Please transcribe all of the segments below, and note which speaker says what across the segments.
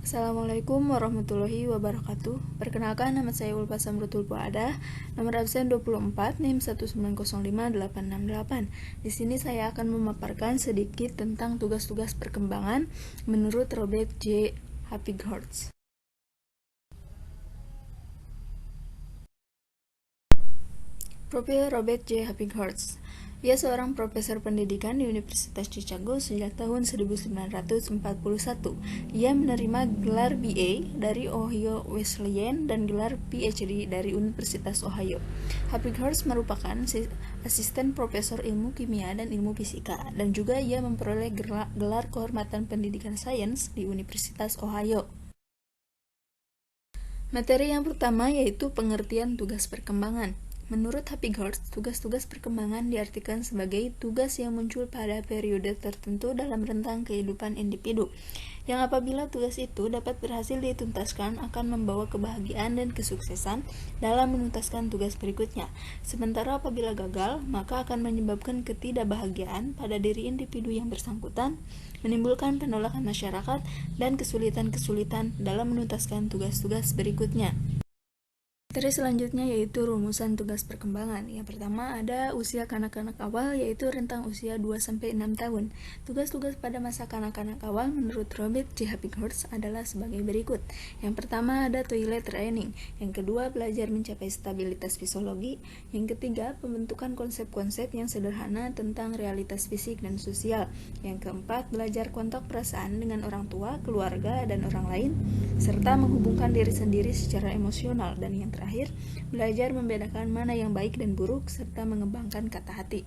Speaker 1: Assalamualaikum warahmatullahi wabarakatuh. Perkenalkan, nama saya Ulfa Samrutul Puada, nomor absen 24, NIM 1905868. Di sini saya akan memaparkan sedikit tentang tugas-tugas perkembangan menurut Robert J. Happighorst. Profil Robert J. Happighorst. Ia seorang profesor pendidikan di Universitas Chicago sejak tahun 1941. Ia menerima gelar BA dari Ohio Wesleyan dan gelar PhD dari Universitas Ohio. Happighorst merupakan asisten profesor ilmu kimia dan ilmu fisika, dan juga ia memperoleh gelar kehormatan pendidikan sains di Universitas Ohio. Materi yang pertama yaitu pengertian tugas perkembangan. Menurut Happighorst, tugas-tugas perkembangan diartikan sebagai tugas yang muncul pada periode tertentu dalam rentang kehidupan individu, yang apabila tugas itu dapat berhasil dituntaskan akan membawa kebahagiaan dan kesuksesan dalam menuntaskan tugas berikutnya. Sementara apabila gagal, maka akan menyebabkan ketidakbahagiaan pada diri individu yang bersangkutan, menimbulkan penolakan masyarakat, dan kesulitan-kesulitan dalam menuntaskan tugas-tugas berikutnya. Materi selanjutnya yaitu rumusan tugas perkembangan. Yang pertama ada usia kanak-kanak awal, yaitu rentang usia 2-6 tahun. Tugas-tugas pada masa kanak-kanak awal menurut Robert J. Happighorst adalah sebagai berikut. Yang pertama ada toilet training. Yang kedua belajar mencapai stabilitas fisiologi. Yang ketiga pembentukan konsep-konsep yang sederhana tentang realitas fisik dan sosial. Yang keempat belajar kontak perasaan dengan orang tua, keluarga, dan orang lain, serta menghubungkan diri sendiri secara emosional. Dan yang terakhir, belajar membedakan mana yang baik dan buruk, serta mengembangkan kata hati.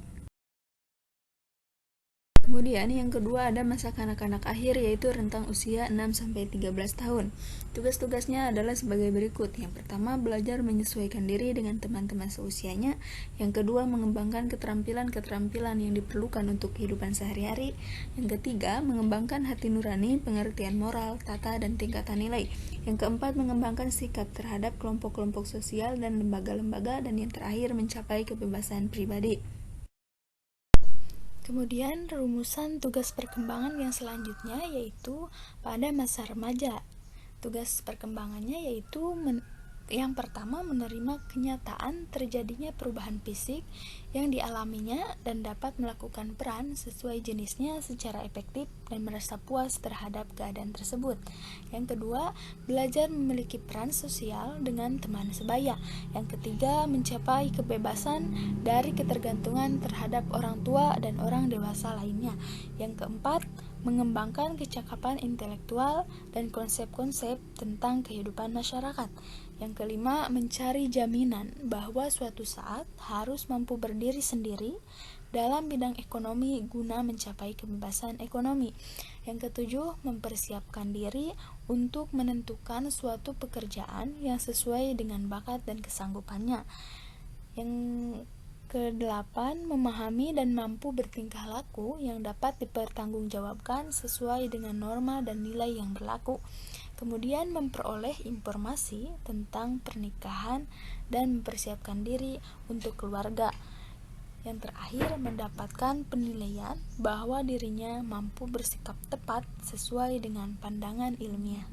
Speaker 1: Kemudian yang kedua ada masa kanak-kanak akhir, yaitu rentang usia 6-13 tahun. Tugas-tugasnya adalah sebagai berikut. Yang pertama, belajar menyesuaikan diri dengan teman-teman seusianya. Yang kedua, mengembangkan keterampilan-keterampilan yang diperlukan untuk kehidupan sehari-hari. Yang ketiga, mengembangkan hati nurani, pengertian moral, tata, dan tingkatan nilai. Yang keempat, mengembangkan sikap terhadap kelompok-kelompok sosial dan lembaga-lembaga. Dan yang terakhir, mencapai kebebasan pribadi. Kemudian rumusan tugas perkembangan yang selanjutnya yaitu pada masa remaja. Tugas perkembangannya yaitu yang pertama, menerima kenyataan terjadinya perubahan fisik yang dialaminya dan dapat melakukan peran sesuai jenisnya secara efektif dan merasa puas terhadap keadaan tersebut. Yang kedua, belajar memiliki peran sosial dengan teman sebaya. Yang ketiga, mencapai kebebasan dari ketergantungan terhadap orang tua dan orang dewasa lainnya. Yang keempat, mengembangkan kecakapan intelektual dan konsep-konsep tentang kehidupan masyarakat. Yang kelima, mencari jaminan bahwa suatu saat harus mampu berdiri sendiri dalam bidang ekonomi guna mencapai kebebasan ekonomi. Yang ketujuh, mempersiapkan diri untuk menentukan suatu pekerjaan yang sesuai dengan bakat dan kesanggupannya. Yang kedelapan, memahami dan mampu bertingkah laku yang dapat dipertanggungjawabkan sesuai dengan norma dan nilai yang berlaku. Kemudian memperoleh informasi tentang pernikahan dan mempersiapkan diri untuk keluarga. Yang terakhir, mendapatkan penilaian bahwa dirinya mampu bersikap tepat sesuai dengan pandangan ilmiah.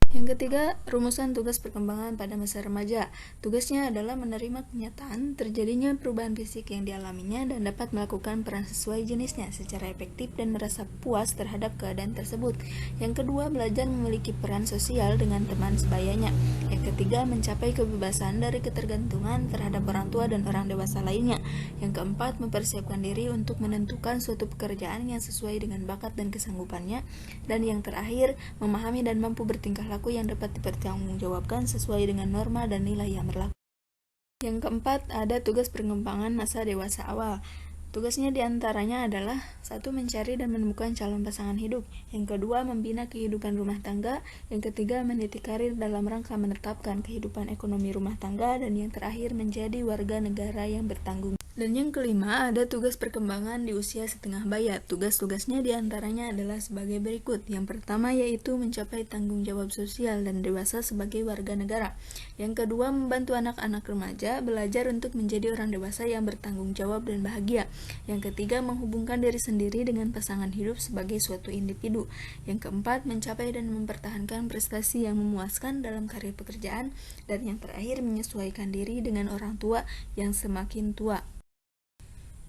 Speaker 1: Yang ketiga, rumusan tugas perkembangan pada masa remaja. Tugasnya adalah menerima kenyataan terjadinya perubahan fisik yang dialaminya dan dapat melakukan peran sesuai jenisnya secara efektif dan merasa puas terhadap keadaan tersebut. Yang kedua, belajar memiliki peran sosial dengan teman sebayanya. Yang ketiga, mencapai kebebasan dari ketergantungan terhadap orang tua dan orang dewasa lainnya. Yang keempat, mempersiapkan diri untuk menentukan suatu pekerjaan yang sesuai dengan bakat dan kesanggupannya. Dan yang terakhir, memahami dan mampu bertingkah laku yang dapat dipertanggungjawabkan sesuai dengan norma dan nilai yang berlaku. Yang keempat, ada tugas pengembangan masa dewasa awal. Tugasnya diantaranya adalah 1. Mencari dan menemukan calon pasangan hidup. Yang kedua, membina kehidupan rumah tangga. Yang ketiga, meniti karir dalam rangka menetapkan kehidupan ekonomi rumah tangga. Dan yang terakhir, menjadi warga negara yang bertanggung. Dan yang kelima, ada tugas perkembangan di usia setengah baya. Tugas-tugasnya diantaranya adalah sebagai berikut. Yang pertama yaitu mencapai tanggung jawab sosial dan dewasa sebagai warga negara. Yang kedua, membantu anak-anak remaja belajar untuk menjadi orang dewasa yang bertanggung jawab dan bahagia. Yang ketiga, menghubungkan diri sendiri dengan pasangan hidup sebagai suatu individu. Yang keempat, mencapai dan mempertahankan prestasi yang memuaskan dalam karir pekerjaan. Dan yang terakhir, menyesuaikan diri dengan orang tua yang semakin tua.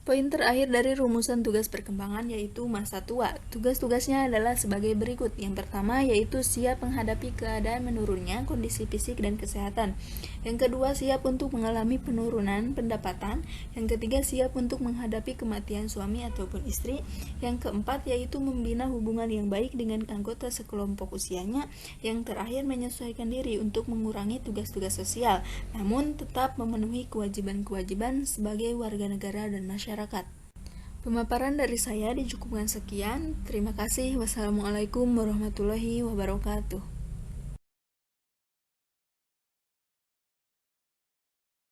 Speaker 1: Poin terakhir dari rumusan tugas perkembangan yaitu masa tua. Tugas-tugasnya adalah sebagai berikut. Yang pertama yaitu siap menghadapi keadaan menurunnya kondisi fisik dan kesehatan. Yang kedua, siap untuk mengalami penurunan pendapatan. Yang ketiga, siap untuk menghadapi kematian suami ataupun istri. Yang keempat yaitu membina hubungan yang baik dengan anggota sekelompok usianya. Yang terakhir, menyesuaikan diri untuk mengurangi tugas-tugas sosial, namun tetap memenuhi kewajiban-kewajiban sebagai warga negara dan masyarakat. Pemaparan dari saya dicukupkan sekian. Terima kasih. Wassalamualaikum warahmatullahi wabarakatuh.